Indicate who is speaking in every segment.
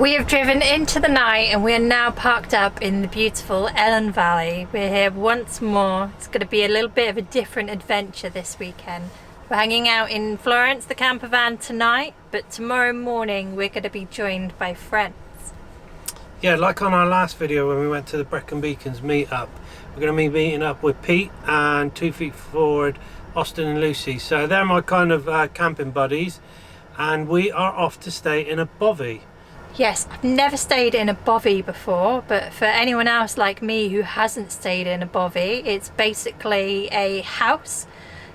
Speaker 1: We have driven into the night and we are now parked up in the beautiful Elan Valley. We're here once more. It's going to be a little bit of a different adventure this weekend. We're hanging out in Florence the Camper van tonight, but tomorrow morning we're going to be joined by friends.
Speaker 2: Yeah, like on our last video when we went to the Brecon Beacons meet-up, we're going to be meeting up with Pete and 2 Feet Forward, Austin and Lucy. So they're my kind of camping buddies, and we are off to stay in a bothy.
Speaker 1: Yes, I've never stayed in a bothy before, but for anyone else like me who hasn't stayed in a bothy, it's basically a house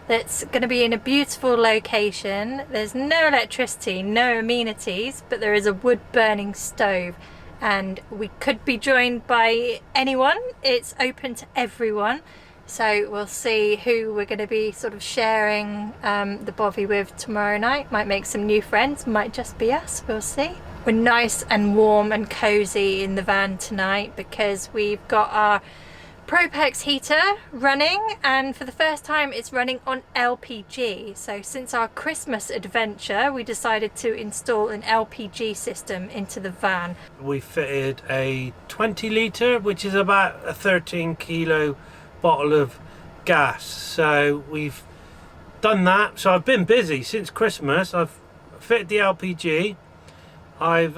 Speaker 1: that's going to be in a beautiful location. There's no electricity, no amenities, but there is a wood burning stove, and we could be joined by anyone. It's open to everyone, so we'll see who we're going to be sort of sharing the bothy with tomorrow night. Might make some new friends, might just be us, we'll see. We're nice and warm and cozy in the van tonight because we've got our Propex heater running, and for the first time it's running on LPG. So since our Christmas adventure we decided to install an LPG system into the van.
Speaker 2: We fitted a 20 litre, which is about a 13 kilo bottle of gas. So we've done that. So I've been busy since Christmas. I've fitted the LPG. I've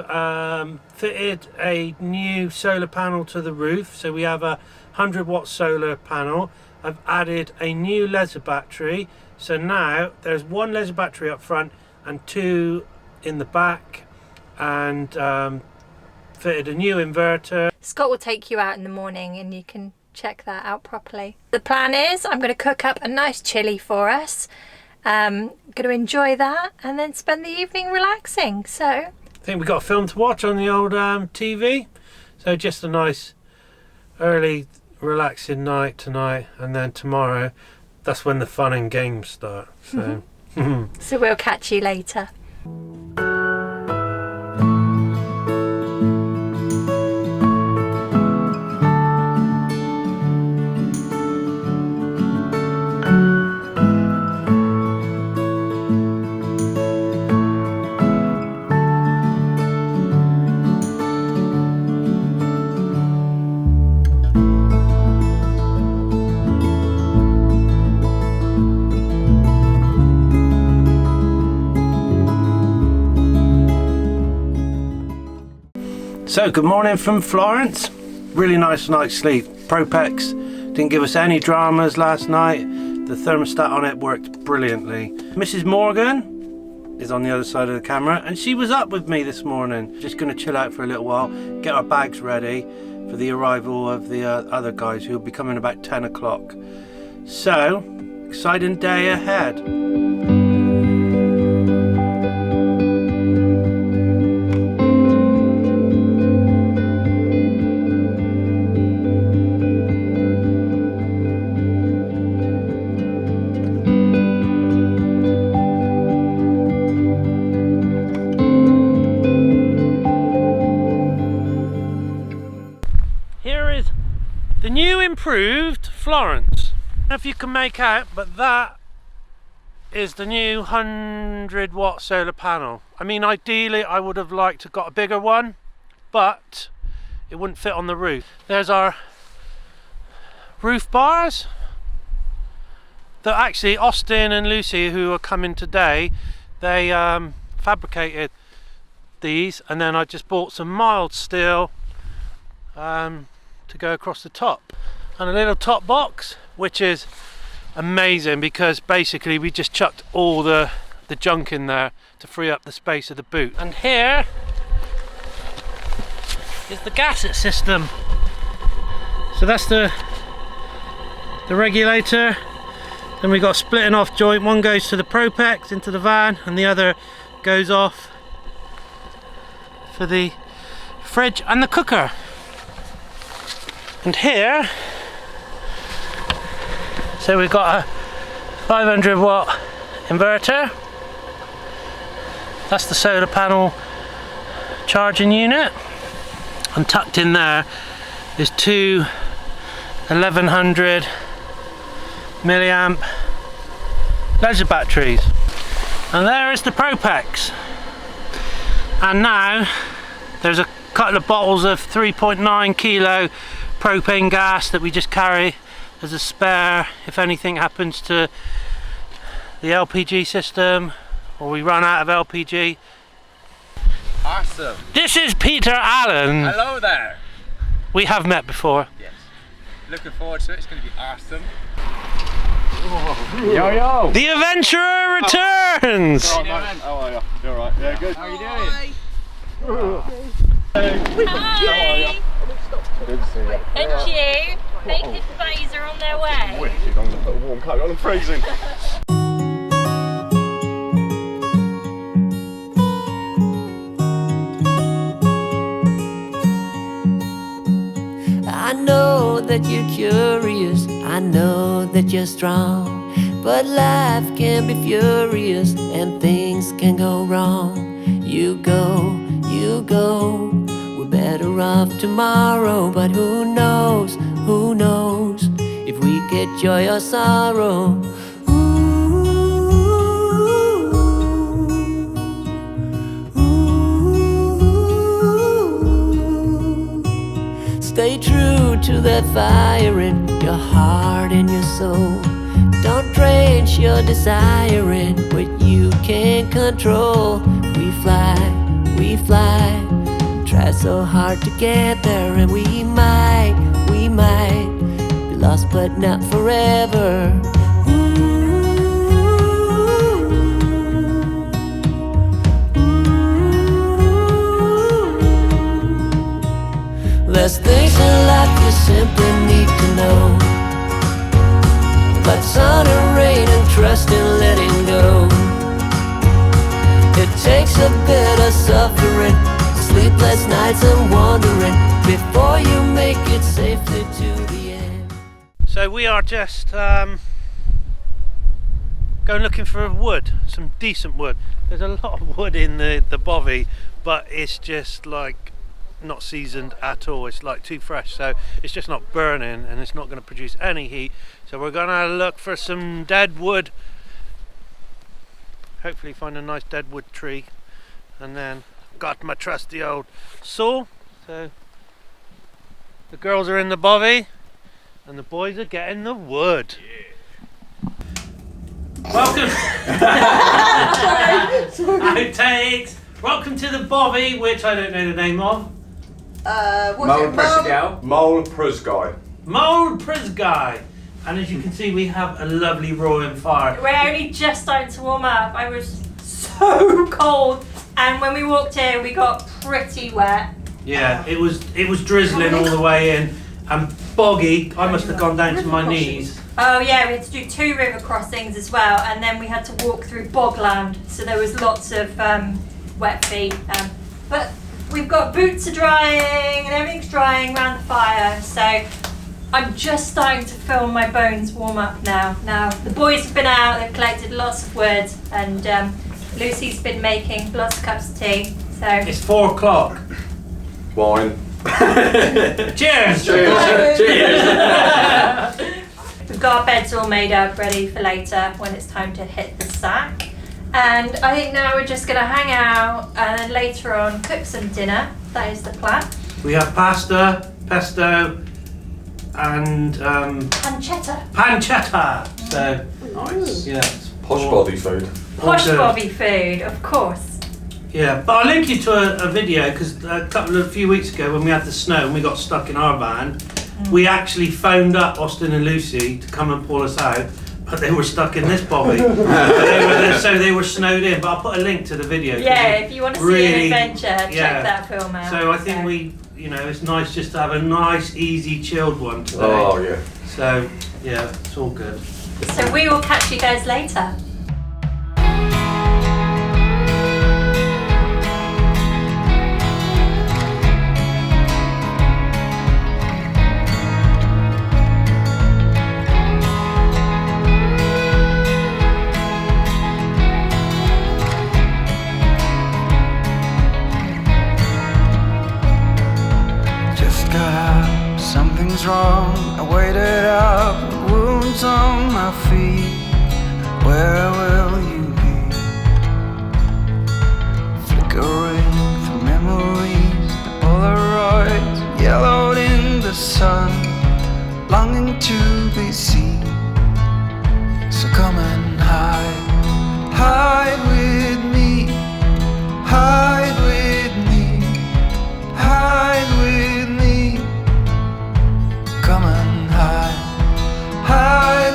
Speaker 2: fitted a new solar panel to the roof, so we have a 100-watt solar panel. I've added a new laser battery, so now there's one laser battery up front and two in the back, and fitted a new inverter.
Speaker 1: Scott will take you out in the morning and you can check that out properly. The plan is I'm going to cook up a nice chilli for us. Going to enjoy that and then spend the evening relaxing. So
Speaker 2: I think we got a film to watch on the old TV, so just a nice early relaxing night tonight, and then tomorrow that's when the fun and games start. So
Speaker 1: so we'll catch you later.
Speaker 2: So good morning from Florence. Really nice night's sleep. Propex didn't give us any dramas last night. The thermostat on it worked brilliantly. Mrs. Morgan is on the other side of the camera, and she was up with me this morning. Just going to chill out for a little while, get our bags ready for the arrival of the other guys who will be coming about 10 o'clock. So, exciting day ahead. The new improved Florence. I don't know if you can make out, but that is the new 100-watt solar panel. I mean, ideally I would have liked to got a bigger one, but it wouldn't fit on the roof. There's our roof bars that actually Austin and Lucy, who are coming today, they fabricated these, and then I just bought some mild steel to go across the top, and a little top box, which is amazing because basically we just chucked all the junk in there to free up the space of the boot. And here is the gasket system. So that's the regulator. Then we got a splitting off joint. One goes to the Propex into the van, and the other goes off for the fridge and the cooker. And here, so we've got a 500-watt inverter. That's the solar panel charging unit, and tucked in there is two 1100 milliamp laser batteries, and there is the Propex. And now There's a couple of bottles of 3.9 kilo propane gas that we just carry as a spare if anything happens to the LPG system or we run out of LPG.
Speaker 3: Awesome.
Speaker 2: This is Peter Allen.
Speaker 3: Hello there.
Speaker 2: We have met before.
Speaker 3: Yes. Looking forward to it. It's going to be awesome. Yo yo.
Speaker 2: The adventurer returns.
Speaker 3: Oh, man. How are you? You alright? Yeah, good. How are you doing?
Speaker 1: Hi!
Speaker 3: Good to see you.
Speaker 1: And you? Naked buddies are on their way.
Speaker 3: Wicked. I'm going to put a warm coat on. I'm freezing.
Speaker 4: I know that you're curious, I know that you're strong, but life can be furious and things can go wrong. You go, we're better off tomorrow, but who knows if we get joy or sorrow. Stay true to that fire in your heart and your soul. Don't drench your desire in what you can't control. We fly, try so hard to get there, and we might be lost but not forever. There's things in life you simply need to know, like sun and rain and trust in letting go. It takes a bit of suffering, sleepless nights and wandering, before you make it safely to the end.
Speaker 2: So we are just going looking for wood, some decent wood. There's a lot of wood in the bothy, but it's just like not seasoned at all. It's like too fresh, so it's just not burning and it's not going to produce any heat. So we're going to look for some dead wood, hopefully find a nice dead wood tree, and then got my trusty old saw. So the girls are in the bothy and the boys are getting the wood. Welcome. Outtakes. Welcome to the bothy, which I don't know the name of.
Speaker 3: Moel Prysgau. Moel Prysgau.
Speaker 2: Moel Prysgau. And as you can see, we have a lovely roaring fire.
Speaker 1: We're only just starting to warm up. I was so cold, and when we walked in, we got pretty wet.
Speaker 2: Yeah, it was drizzling all the way in and boggy. I must have gone down to my knees.
Speaker 1: Oh yeah, we had to do 2 river crossings as well, and then we had to walk through bogland, so there was lots of wet feet. But we've got boots are drying and everything's drying around the fire, so I'm just starting to feel my bones warm up now. Now the boys have been out, they've collected lots of wood, and Lucy's been making lots of cups of tea. So
Speaker 2: It's 4 o'clock.
Speaker 3: Wine.
Speaker 2: Cheers!
Speaker 3: Cheers. Cheers.
Speaker 1: we've got our beds all made up, ready for later when it's time to hit the sack. And I think now we're just going to hang out and then later on cook some dinner. That is the plan.
Speaker 2: We have pasta, pesto, and
Speaker 1: Pancetta.
Speaker 2: pancetta. So
Speaker 3: Nice.
Speaker 2: yeah,
Speaker 3: Posh bothy food.
Speaker 1: Posh
Speaker 2: good.
Speaker 1: bobby food, of course.
Speaker 2: Yeah, but I'll link you to a video because a few weeks ago when we had the snow and we got stuck in our van, we actually phoned up Austin and Lucy to come and pull us out, but they were stuck in this bobby. So they were snowed in. But I'll put a link to the video.
Speaker 1: Yeah, if you want to see an adventure, check that film out.
Speaker 2: So I think it's nice just to have a nice, easy, chilled one today.
Speaker 3: Oh yeah.
Speaker 2: So yeah, it's all good.
Speaker 1: So we will catch you guys later.
Speaker 5: Something's wrong, I waited up, wounds on my feet. Where will you be? Flickering through memories, sun, longing to be seen. So come and hide with me, hide with me, hide with me. Come and hide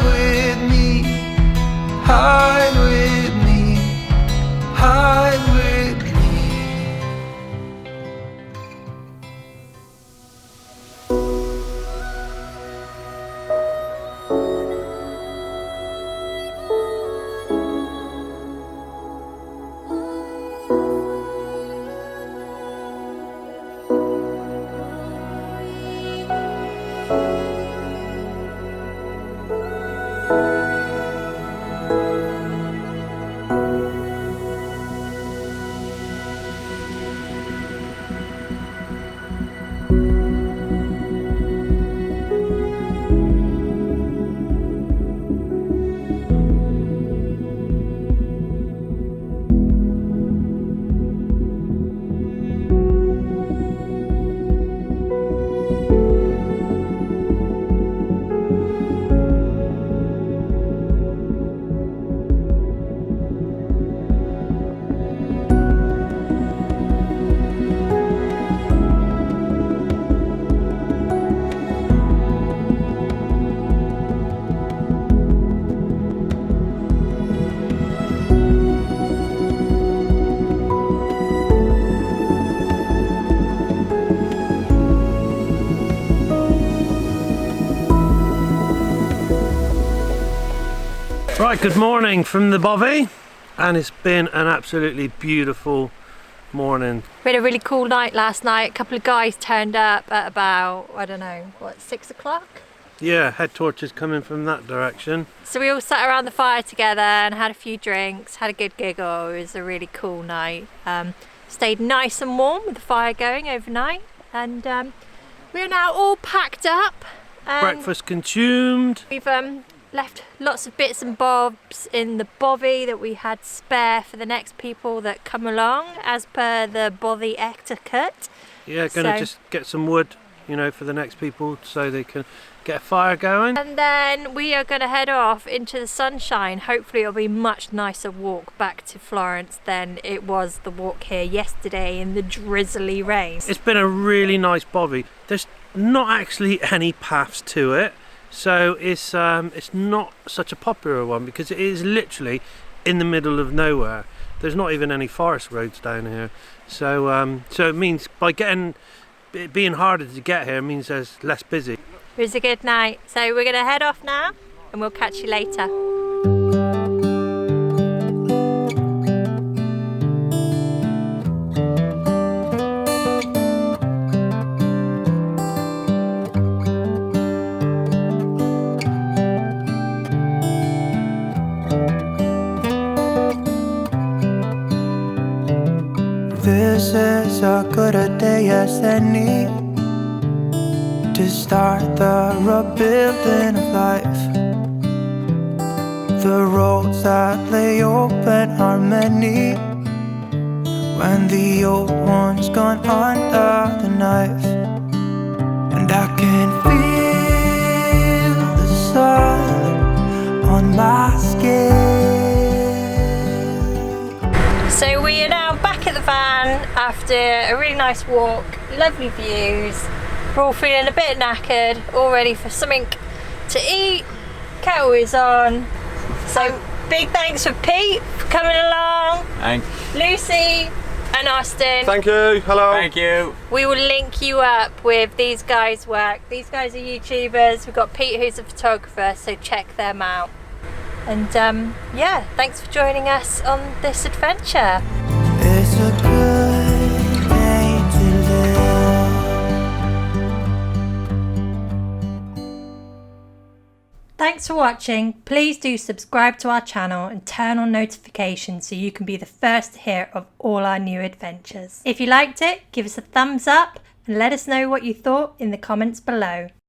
Speaker 5: with me, hide with me, hide with me.
Speaker 2: Right, good morning from the Bothy, and it's been an absolutely beautiful morning.
Speaker 1: We had a really cool night last night. A couple of guys turned up at about, I don't know, what, 6 o'clock?
Speaker 2: Yeah, head torches coming from that direction.
Speaker 1: So we all sat around the fire together and had a few drinks, had a good giggle. It was a really cool night. Stayed nice and warm with the fire going overnight, and we're now all packed up.
Speaker 2: Breakfast consumed.
Speaker 1: We've left lots of bits and bobs in the bothy that we had spare for the next people that come along, as per the bothy etiquette.
Speaker 2: Yeah, gonna just get some wood, you know, for the next people so they can get a fire going.
Speaker 1: And then we are going to head off into the sunshine. Hopefully it'll be much nicer walk back to Florence than it was the walk here yesterday in the drizzly rain.
Speaker 2: It's been a really nice bothy. There's not actually any paths to it, so it's not such a popular one because it is literally in the middle of nowhere. There's not even any forest roads down here, so so it means by it being harder to get here means there's less busy.
Speaker 1: It was a good night, so we're going to head off now and we'll catch you later.
Speaker 5: This is as good a day as any to start the rebuilding of life. The roads that lay open are many when the old one's gone under the knife. And I can feel the sun on my skin.
Speaker 1: So we are now back at the van after a really nice walk, lovely views. We're all feeling a bit knackered, all ready for something to eat. Kettle is on. So big thanks for Pete for coming along.
Speaker 3: Thanks.
Speaker 1: Lucy and Austin.
Speaker 3: Thank you. Hello.
Speaker 6: Thank you.
Speaker 1: We will link you up with these guys' work. These guys are YouTubers. We've got Pete who's a photographer, so check them out. And yeah, thanks for joining us on this adventure.
Speaker 5: It's a good day to live.
Speaker 1: Thanks for watching. Please do subscribe to our channel and turn on notifications so you can be the first to hear of all our new adventures. If you liked it, give us a thumbs up and let us know what you thought in the comments below.